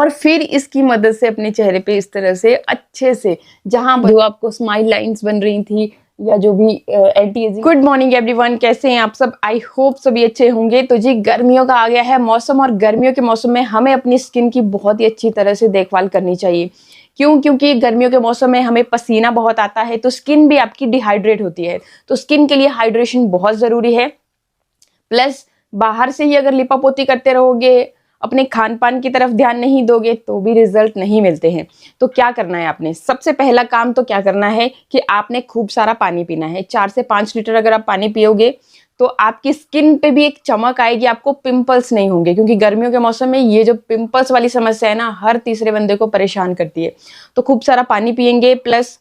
और फिर इसकी मदद से अपने चेहरे पे इस तरह से अच्छे से, जहां जो आपको स्माइल लाइंस बन रही थी या जो भी anti ageing. Good morning everyone, कैसे हैं आप सब? आई होप सभी अच्छे होंगे। तो जी, गर्मियों का आ गया है मौसम, और गर्मियों के मौसम में हमें अपनी स्किन की बहुत ही अच्छी तरह से देखभाल करनी चाहिए। क्यों? क्योंकि गर्मियों के मौसम में हमें पसीना बहुत आता है, तो स्किन भी आपकी डिहाइड्रेट होती है। तो स्किन के लिए हाइड्रेशन बहुत जरूरी है। प्लस बाहर से ही अगर लिपापोती करते रहोगे, अपने खान पान की तरफ ध्यान नहीं दोगे, तो भी रिजल्ट नहीं मिलते हैं। तो क्या करना है आपने? सबसे पहला काम तो क्या करना है कि आपने खूब सारा पानी पीना है। 4 से 5 लीटर अगर आप पानी पियोगे तो आपकी स्किन पे भी एक चमक आएगी, आपको पिंपल्स नहीं होंगे। क्योंकि गर्मियों के मौसम में ये जो पिंपल्स वाली समस्या है ना, हर तीसरे बंदे को परेशान करती है। तो खूब सारा पानी पियेंगे, प्लस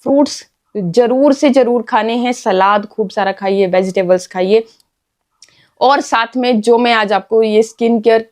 फ्रूट्स जरूर से जरूर खाने हैं, सलाद खूब सारा खाइए, वेजिटेबल्स खाइए। और साथ में जो मैं आज आपको ये स्किन केयर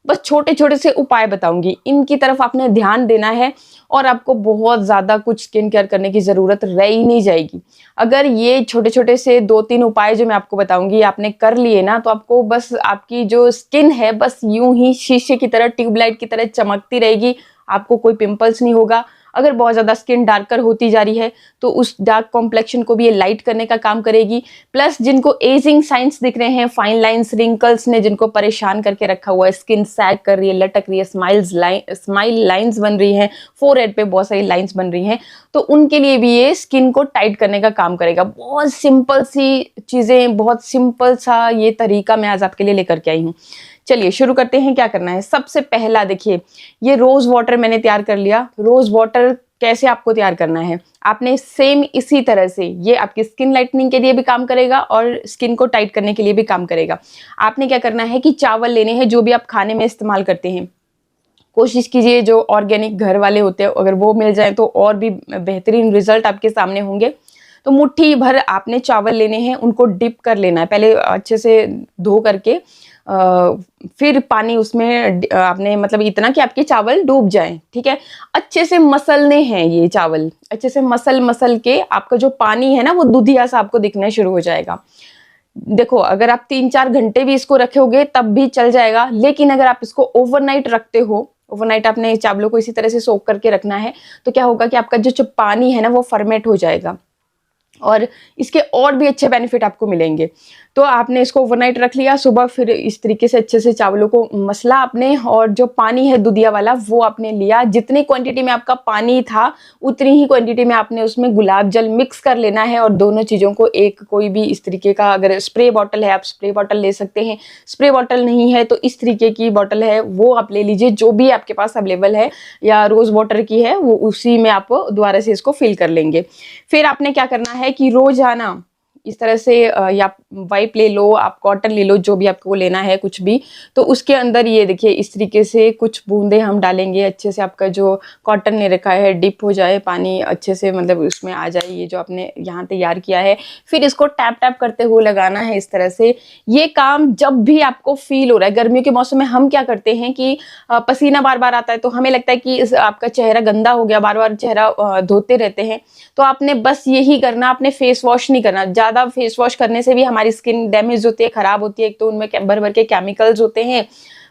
बस छोटे छोटे से उपाय बताऊंगी, इनकी तरफ आपने ध्यान देना है और आपको बहुत ज्यादा कुछ स्किन केयर करने की जरूरत रह ही नहीं जाएगी। अगर ये छोटे छोटे से 2-3 उपाय जो मैं आपको बताऊंगी आपने कर लिए ना, तो आपको बस आपकी जो स्किन है बस यूं ही शीशे की तरह, ट्यूबलाइट की तरह चमकती रहेगी। आपको कोई पिंपल्स नहीं होगा। अगर बहुत ज्यादा स्किन डार्कर होती जा रही है तो उस डार्क कॉम्प्लेक्शन को भी ये लाइट करने का काम करेगी। प्लस जिनको एजिंग साइंस दिख रहे हैं, फाइन लाइंस, रिंकल्स ने जिनको परेशान करके रखा हुआ है, स्किन सैग कर रही है, लटक रही है, स्माइल लाइंस बन रही हैं, फोरहेड पे बहुत सारी लाइंस बन रही हैं, तो उनके लिए भी ये स्किन को टाइट करने का काम करेगा। बहुत सिंपल सी चीजें, बहुत सिंपल सा ये तरीका मैं आज आपके लिए लेकर के आई हूँ। चलिए शुरू करते हैं। क्या करना है? सबसे पहला देखिए, ये रोज वाटर मैंने तैयार कर लिया। रोज वाटर कैसे आपको तैयार करना है? आपने सेम इसी तरह से, ये आपकी स्किन लाइटनिंग के लिए भी काम करेगा और स्किन को टाइट करने के लिए भी काम करेगा। आपने क्या करना है कि चावल लेने हैं जो भी आप खाने में इस्तेमाल करते हैं। कोशिश कीजिए जो ऑर्गेनिक घर वाले होते हैं, अगर वो मिल जाए तो और भी बेहतरीन रिजल्ट आपके सामने होंगे। तो मुट्ठी भर आपने चावल लेने हैं, उनको डिप कर लेना है पहले अच्छे से धो करके। फिर पानी उसमें आपने मतलब इतना कि आपके चावल डूब जाएं, ठीक है। अच्छे से मसलने हैं ये चावल, अच्छे से मसल मसल के आपका जो पानी है ना वो दूधिया सा आपको दिखना शुरू हो जाएगा। देखो, अगर आप 3-4 घंटे भी इसको रखोगे तब भी चल जाएगा, लेकिन अगर आप इसको ओवरनाइट रखते हो, ओवरनाइट आपने चावलों को इसी तरह से सोक करके रखना है, तो क्या होगा कि आपका जो पानी है ना वो फर्मेट हो जाएगा और इसके और भी अच्छे बेनिफिट आपको मिलेंगे। तो आपने इसको ओवरनाइट रख लिया, सुबह फिर इस तरीके से अच्छे से चावलों को मसला आपने, और जो पानी है दूधिया वाला वो आपने लिया। जितनी क्वांटिटी में आपका पानी था उतनी ही क्वांटिटी में आपने उसमें गुलाब जल मिक्स कर लेना है, और दोनों चीज़ों को एक कोई भी इस तरीके का, अगर स्प्रे बॉटल है आप स्प्रे बॉटल ले सकते हैं, स्प्रे बॉटल नहीं है तो इस तरीके की बॉटल है वो आप ले लीजिए, जो भी आपके पास अवेलेबल है, या रोज वाटर की है वो, उसी में आप दोबारा से इसको फिल कर लेंगे। फिर आपने क्या करना है कि रोजाना इस तरह से, या वाइप ले लो, आप कॉटन ले लो, जो भी आपको लेना है कुछ भी, तो उसके अंदर ये देखिए इस तरीके से कुछ बूंदे हम डालेंगे। अच्छे से आपका जो कॉटन ने रखा है डिप हो जाए, पानी अच्छे से मतलब उसमें आ जाए ये जो आपने यहाँ तैयार किया है। फिर इसको टैप टैप करते हुए लगाना है इस तरह से। ये काम जब भी आपको फील हो रहा है, गर्मियों के मौसम में हम क्या करते हैं कि पसीना बार बार आता है तो हमें लगता है कि आपका चेहरा गंदा हो गया, बार बार चेहरा धोते रहते हैं। तो आपने बस यही करना, आपने फेस वॉश नहीं करना। ज्यादा फेस वॉश करने से भी हमारी स्किन डैमेज होती है, खराब होती है। एक तो उनमें भर भर के केमिकल्स होते हैं,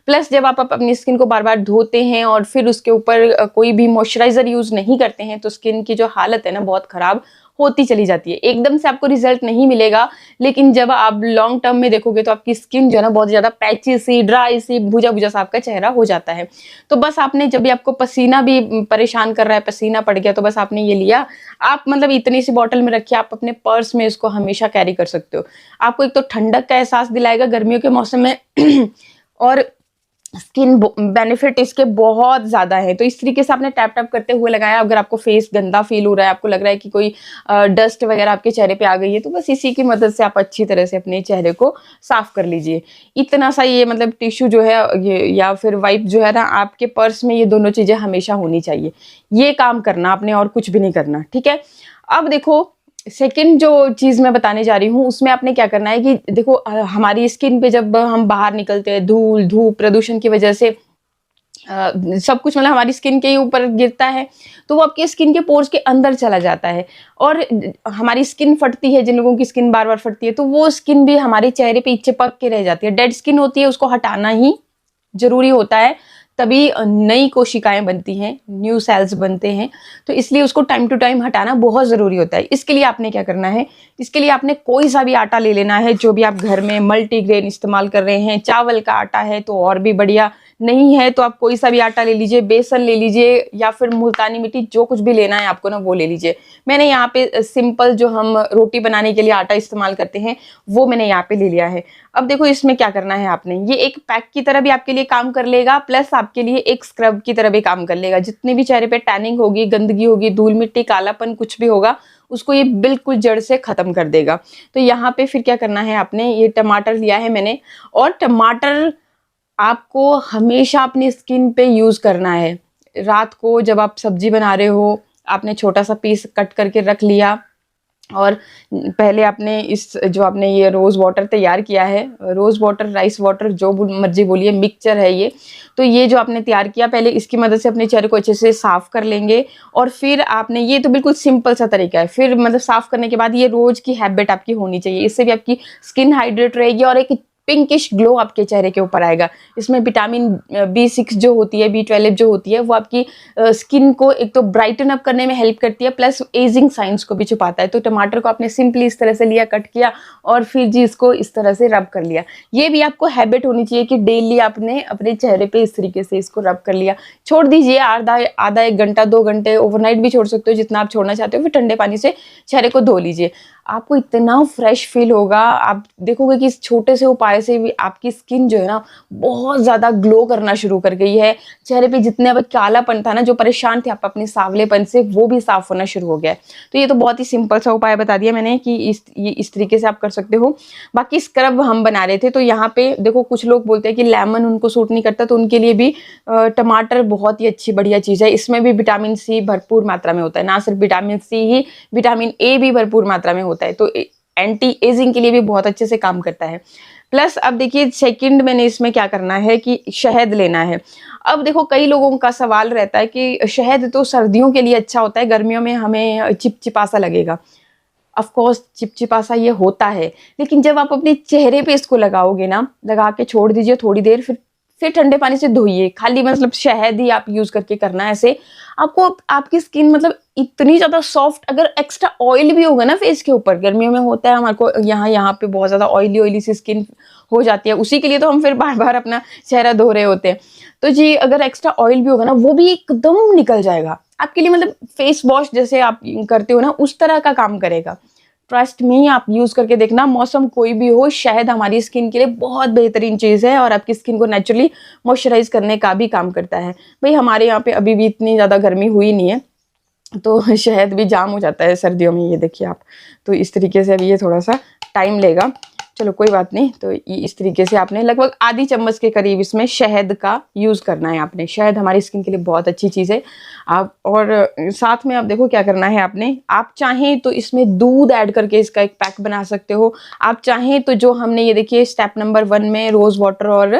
प्लस जब आप अपनी स्किन को बार बार धोते हैं और फिर उसके ऊपर कोई भी मॉइस्चराइजर यूज नहीं करते हैं, तो स्किन की जो हालत है ना बहुत खराब होती चली जाती है। एकदम से आपको रिजल्ट नहीं मिलेगा, लेकिन जब आप लॉन्ग टर्म में देखोगे तो आपकी स्किन जो है ना बहुत ज्यादा पैची सी, ड्राई सी, भुजा भुजा सा आपका चेहरा हो जाता है। तो बस आपने, जब भी आपको पसीना भी परेशान कर रहा है, पसीना पड़ गया, तो बस आपने ये लिया, आप मतलब इतनी सी बॉटल में रखिए, आप अपने पर्स में इसको हमेशा कैरी कर सकते हो। आपको एक तो ठंडक का एहसास दिलाएगा गर्मियों के मौसम में और स्किन बेनिफिट इसके बहुत ज्यादा है। तो इस तरीके से आपने टैप टैप करते हुए लगाया। अगर आपको फेस गंदा फील हो रहा है, आपको लग रहा है कि कोई डस्ट वगैरह आपके चेहरे पे आ गई है, तो बस इसी की मदद से आप अच्छी तरह से अपने चेहरे को साफ कर लीजिए। इतना सा ये मतलब टिश्यू जो है ये, या फिर वाइप जो है ना, आपके पर्स में ये दोनों चीजें हमेशा होनी चाहिए। ये काम करना आपने, और कुछ भी नहीं करना, ठीक है। अब देखो, सेकंड जो चीज मैं बताने जा रही हूँ उसमें आपने क्या करना है कि देखो, हमारी स्किन पे जब हम बाहर निकलते हैं, धूल धूप प्रदूषण की वजह से सब कुछ मतलब हमारी स्किन के ऊपर गिरता है, तो वो आपके स्किन के पोर्स के अंदर चला जाता है, और हमारी स्किन फटती है। जिन लोगों की स्किन बार बार फटती है, तो वो स्किन भी हमारे चेहरे पे चिपक के रह जाती है। डेड स्किन होती है, उसको हटाना ही जरूरी होता है, तभी नई कोशिकाएं बनती हैं, न्यू सेल्स बनते हैं। तो इसलिए उसको टाइम टू टाइम हटाना बहुत ज़रूरी होता है। इसके लिए आपने क्या करना है, इसके लिए आपने कोई सा भी आटा ले लेना है, जो भी आप घर में मल्टीग्रेन इस्तेमाल कर रहे हैं। चावल का आटा है तो और भी बढ़िया, नहीं है तो आप कोई सा भी आटा ले लीजिए, बेसन ले लीजिए या फिर मुल्तानी मिट्टी, जो कुछ भी लेना है आपको ना वो ले लीजिए। मैंने यहाँ पे सिंपल जो हम रोटी बनाने के लिए आटा इस्तेमाल करते हैं वो मैंने यहाँ पे ले लिया है। अब देखो इसमें क्या करना है आपने, ये एक पैक की तरह भी आपके लिए काम कर लेगा, प्लस आपके लिए एक स्क्रब की तरह भी काम कर लेगा। जितनी भी चेहरे पे टैनिंग होगी, गंदगी होगी, धूल मिट्टी, कालापन कुछ भी होगा, उसको ये बिल्कुल जड़ से खत्म कर देगा। तो यहाँ पे फिर क्या करना है आपने, ये टमाटर लिया है मैंने, और टमाटर आपको हमेशा अपनी स्किन पे यूज करना है। रात को जब आप सब्जी बना रहे हो, आपने छोटा सा पीस कट करके रख लिया, और पहले आपने इस जो आपने ये रोज़ वाटर तैयार किया है, रोज़ वाटर, राइस वाटर, जो मर्जी बोलिए, मिक्सचर है ये। तो ये जो आपने तैयार किया, पहले इसकी मदद से अपने चेहरे को अच्छे से साफ़ कर लेंगे, और फिर आपने, ये तो बिल्कुल सिंपल सा तरीका है, फिर मतलब साफ़ करने के बाद ये रोज़ की हैबिट आपकी होनी चाहिए। इससे भी आपकी स्किन हाइड्रेट रहेगी और एक पिंकिश ग्लो आपके चेहरे के ऊपर आएगा। इसमें विटामिन B6 जो होती है, B12 जो होती है, वो आपकी स्किन को एक तो ब्राइटन अप करने में हेल्प करती है, प्लस एजिंग साइंस को भी छुपाता है। तो टमाटर को आपने सिंपली इस तरह से लिया, कट किया, और फिर जी इसको इस तरह से रब कर लिया। ये भी आपको हैबिट होनी चाहिए कि डेली आपने अपने चेहरे पे इस तरीके से इसको रब कर लिया। छोड़ दीजिए आधा 1 घंटा 2 घंटे, ओवरनाइट भी छोड़ सकते हो, जितना आप छोड़ना चाहते हो। फिर ठंडे पानी से चेहरे को धो लीजिए, आपको इतना फ्रेश फील होगा। आप देखोगे कि इस छोटे से उपाय से भी आपकी स्किन जो है ना बहुत ज़्यादा ग्लो करना शुरू कर गई है। चेहरे पे जितने अब कालापन था ना, जो परेशान थे आप अपने सावलेपन से, वो भी साफ होना शुरू हो गया है। तो ये तो बहुत ही सिंपल सा उपाय बता दिया मैंने कि इस तरीके से आप कर सकते हो। बाकी स्क्रब हम बना रहे थे, तो यहाँ पे देखो कुछ लोग बोलते हैं कि लेमन उनको सूट नहीं करता, तो उनके लिए भी टमाटर बहुत ही अच्छी बढ़िया चीज़ है। इसमें भी विटामिन C भरपूर मात्रा में होता है, ना सिर्फ vitamin C he, vitamin A भी भरपूर मात्रा में होता है। तो एंटी एजिंग के लिए भी बहुत अच्छे से काम करता है। प्लस अब देखिए सेकंड मैंने इसमें क्या करना है कि शहद लेना है। अब देखो कई लोगों का सवाल रहता है कि शहद तो सर्दियों के लिए अच्छा होता है, गर्मियों में हमें चिपचिपा सा लगेगा। ऑफ कोर्स चिपचिपा सा ये होता है, लेकिन जब आप अपने चेहरे पे इसको लगाओगे ना, लगा के छोड़ दीजिए थोड़ी देर, फिर ठंडे पानी से धोइए। खाली मतलब शहद ही आप यूज करके करना है। ऐसे आपको आपकी स्किन मतलब इतनी ज्यादा सॉफ्ट, अगर एक्स्ट्रा ऑयल भी होगा ना फेस के ऊपर, गर्मियों में होता है हमारे को यहाँ पे बहुत ज्यादा ऑयली सी स्किन हो जाती है, उसी के लिए तो हम फिर बार बार अपना चेहरा धो रहे होते हैं। तो जी अगर एक्स्ट्रा ऑयल भी होगा ना, वो भी एकदम निकल जाएगा आपके लिए, मतलब फेस वॉश जैसे आप करते हो ना, उस तरह का काम करेगा। ट्रस्ट मी, आप यूज करके देखना, मौसम कोई भी हो, शहद हमारी स्किन के लिए बहुत बेहतरीन चीज है, और आपकी स्किन को नेचुरली मॉइस्चराइज करने का भी काम करता है। भाई हमारे यहाँ पे अभी भी इतनी ज्यादा गर्मी हुई नहीं है, तो शहद भी जाम हो जाता है सर्दियों में, ये देखिए आप। तो इस तरीके से अभी ये थोड़ा सा टाइम लेगा, चलो कोई बात नहीं। तो इस तरीके से आपने लगभग आधी चम्मच के करीब इसमें शहद का यूज़ करना है आपने। शहद हमारी स्किन के लिए बहुत अच्छी चीज़ है। आप और साथ में आप देखो क्या करना है आपने, आप चाहें तो इसमें दूध ऐड करके इसका एक पैक बना सकते हो। आप चाहें तो जो हमने ये देखिए स्टेप नंबर 1 में रोज़ वाटर और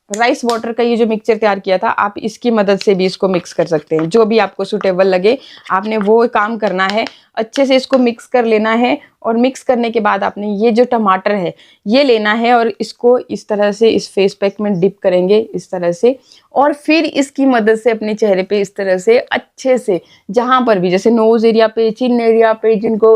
राइस वाटर का ये जो मिक्सचर तैयार किया था, आप इसकी मदद से भी इसको मिक्स कर सकते हैं। जो भी आपको सूटेबल लगे आपने वो काम करना है। अच्छे से इसको मिक्स कर लेना है, और मिक्स करने के बाद आपने ये जो टमाटर है ये लेना है, और इसको इस तरह से इस फेस पैक में डिप करेंगे इस तरह से, और फिर इसकी मदद से अपने चेहरे पे इस तरह से अच्छे से, जहाँ पर भी जैसे नोज एरिया पे, चिन एरिया पे, जिनको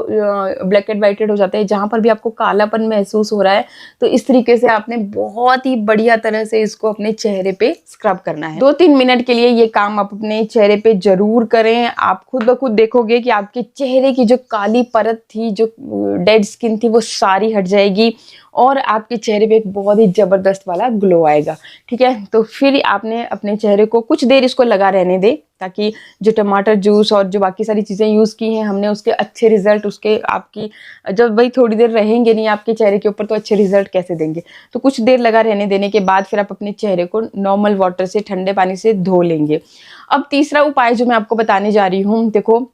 ब्लैकेड वाइटेड हो जाते हैं, जहाँ पर भी आपको कालापन महसूस हो रहा है, तो इस तरीके से आपने बहुत ही बढ़िया तरह से इसको अपने चेहरे पे स्क्रब करना है। 2-3 मिनट के लिए ये काम आप अपने चेहरे पे जरूर करें। आप खुद ब खुद देखोगे कि आपके चेहरे की जो काली परत थी, जो डेड स्किन थी, वो सारी हट जाएगी, और आपके चेहरे पे एक बहुत ही जबरदस्त वाला ग्लो आएगा। ठीक है, तो फिर आपने अपने चेहरे को कुछ देर इसको लगा रहने दे, ताकि जो टमाटर जूस और जो बाकी सारी चीज़ें यूज़ की हैं हमने, उसके अच्छे रिजल्ट, उसके आपकी जब भाई थोड़ी देर रहेंगे नहीं आपके चेहरे के ऊपर, तो अच्छे रिजल्ट कैसे देंगे। तो कुछ देर लगा रहने देने के बाद फिर आप अपने चेहरे को नॉर्मल वाटर से, ठंडे पानी से धो लेंगे। अब तीसरा उपाय जो मैं आपको बताने जा रही हूँ, देखो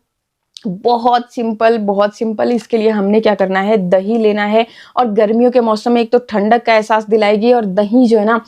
बहुत सिंपल, बहुत सिंपल। इसके लिए हमने क्या करना है, दही लेना है, और गर्मियों के मौसम में एक तो ठंडक का एहसास दिलाएगी, और दही जो है ना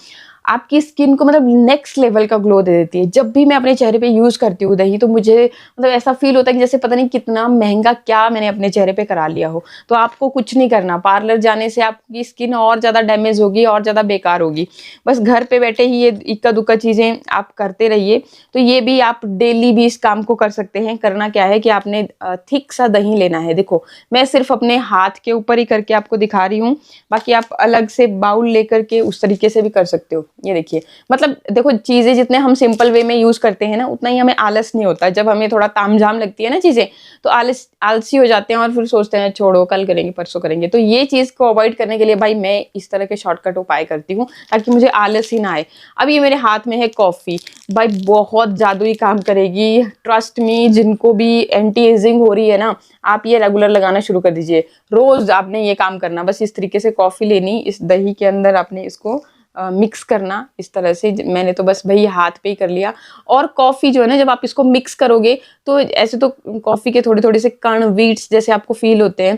आपकी स्किन को मतलब नेक्स्ट लेवल का ग्लो दे देती है। जब भी मैं अपने चेहरे पे यूज़ करती हूँ दही, तो मुझे मतलब ऐसा फ़ील होता है कि जैसे पता नहीं कितना महँगा क्या मैंने अपने चेहरे पे करा लिया हो। तो आपको कुछ नहीं करना, पार्लर जाने से आपकी स्किन और ज़्यादा डैमेज होगी और ज़्यादा बेकार होगी। बस घर पे बैठे ही ये इक्का-दुक्का चीज़ें आप करते रहिए। तो ये भी आप डेली भी इस काम को कर सकते हैं। करना क्या है कि आपने थिक सा दही लेना है। देखो, मैं सिर्फ़ अपने हाथ के ऊपर ही करके आपको दिखा रही हूँ, बाकी आप अलग से बाउल लेकर के उस तरीके से भी कर सकते हो। ये देखिए, मतलब देखो चीज़ें जितने हम सिंपल वे में यूज़ करते हैं ना, उतना ही हमें आलस नहीं होता। जब हमें थोड़ा तामझाम लगती है ना चीज़ें, तो आलसी हो जाते हैं और फिर सोचते हैं छोड़ो कल करेंगे, परसों करेंगे। तो ये चीज़ को अवॉइड करने के लिए भाई मैं इस तरह के शॉर्टकट उपाय करती हूँ, ताकि मुझे आलस ही ना आए। अब ये मेरे हाथ में है कॉफ़ी, भाई बहुत जादुई काम करेगी। ट्रस्ट मी, जिनको भी एंटी एजिंग हो रही है ना, आप ये रेगुलर लगाना शुरू कर दीजिए। रोज़ आपने ये काम करना, बस इस तरीके से कॉफ़ी लेनी, इस दही के अंदर आपने इसको मिक्स करना इस तरह से। मैंने तो बस भाई हाथ पे ही कर लिया। और कॉफ़ी जो है ना, जब आप इसको मिक्स करोगे तो ऐसे तो कॉफ़ी के थोड़े-थोड़े से कण, बीट्स जैसे आपको फ़ील होते हैं।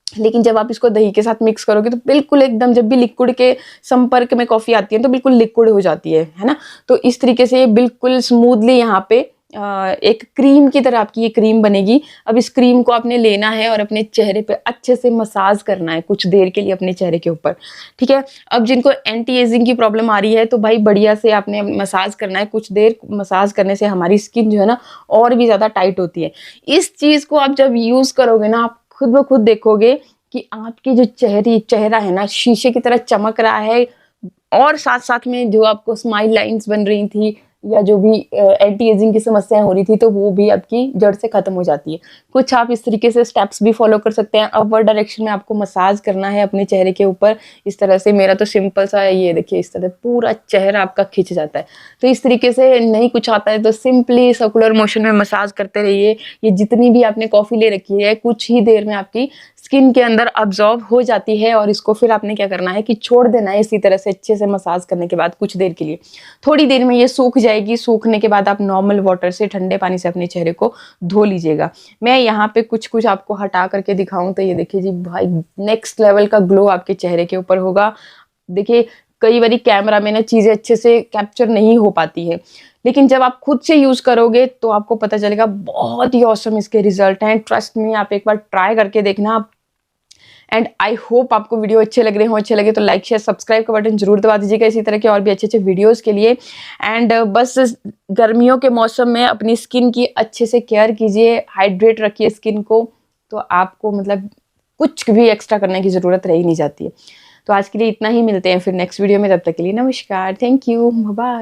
लेकिन जब आप इसको दही के साथ मिक्स करोगे तो बिल्कुल एकदम, जब भी लिक्विड के संपर्क में कॉफ़ी आती है तो बिल्कुल लिक्विड हो जाती है ना? तो इस तरीके से बिल्कुल स्मूथली यहाँ पे एक क्रीम की तरह आपकी ये क्रीम बनेगी। अब इस क्रीम को आपने लेना है और अपने चेहरे पे अच्छे से मसाज करना है कुछ देर के लिए अपने चेहरे के ऊपर, ठीक है? अब जिनको एंटी एजिंग की प्रॉब्लम आ रही है तो भाई बढ़िया से आपने मसाज करना है। कुछ देर मसाज करने से हमारी स्किन जो है ना, और भी ज़्यादा टाइट होती है। इस चीज़ को आप जब यूज़ करोगे ना, आप खुद ब खुद देखोगे कि आपकी जो चेहरा है ना, शीशे की तरह चमक रहा है। और साथ-साथ में जो आपको स्माइल लाइन्स बन रही थी या जो भी एंटी एजिंग की समस्याएँ हो रही थी, तो वो भी आपकी जड़ से खत्म हो जाती है। कुछ आप इस तरीके से स्टेप्स भी फॉलो कर सकते हैं। अपवर्ड डायरेक्शन में आपको मसाज करना है अपने चेहरे के ऊपर इस तरह से। मेरा तो सिंपल सा है, ये देखिए इस तरह पूरा चेहरा आपका खिंच जाता है। तो इस तरीके से नहीं कुछ आता है तो सिंपली सर्कुलर मोशन में मसाज करते रहिए। ये जितनी भी आपने कॉफ़ी ले रखी है, कुछ ही देर में आपकी स्किन के अंदर अब्जॉर्ब हो जाती है और इसको फिर आपने क्या करना है कि छोड़ देना है इसी तरह से अच्छे से मसाज करने के बाद कुछ देर के लिए। थोड़ी देर में ये सूख जाएगी। सूखने के बाद आप नॉर्मल वाटर से, ठंडे पानी से अपने चेहरे को धो लीजिएगा। मैं यहाँ पे कुछ-कुछ आपको हटा करके दिखाऊँ तो ये देखिए जी भाई, नेक्स्ट लेवल का ग्लो आपके चेहरे के ऊपर होगा। देखिए, कई बारी कैमरा में ना चीज़ें अच्छे से कैप्चर नहीं हो पाती है, लेकिन जब आप खुद से यूज़ करोगे तो आपको पता चलेगा बहुत ही ऑसम इसके रिजल्ट हैं। ट्रस्ट मी, आप एक बार ट्राई करके देखना। एंड आई होप आपको वीडियो अच्छे लग रहे हों। अच्छे लगे तो लाइक, शेयर, सब्सक्राइब का बटन जरूर दबा दीजिएगा इसी तरह के और भी अच्छे-अच्छे वीडियोस के लिए। एंड बस गर्मियों के मौसम में अपनी स्किन की अच्छे से केयर कीजिए, हाइड्रेट रखिए स्किन को, तो आपको मतलब कुछ भी एक्स्ट्रा करने की ज़रूरत रह ही नहीं जाती है। तो आज के लिए इतना ही, मिलते हैं फिर नेक्स्ट वीडियो में। तब तक के लिए नमस्कार, थैंक यू, बाय।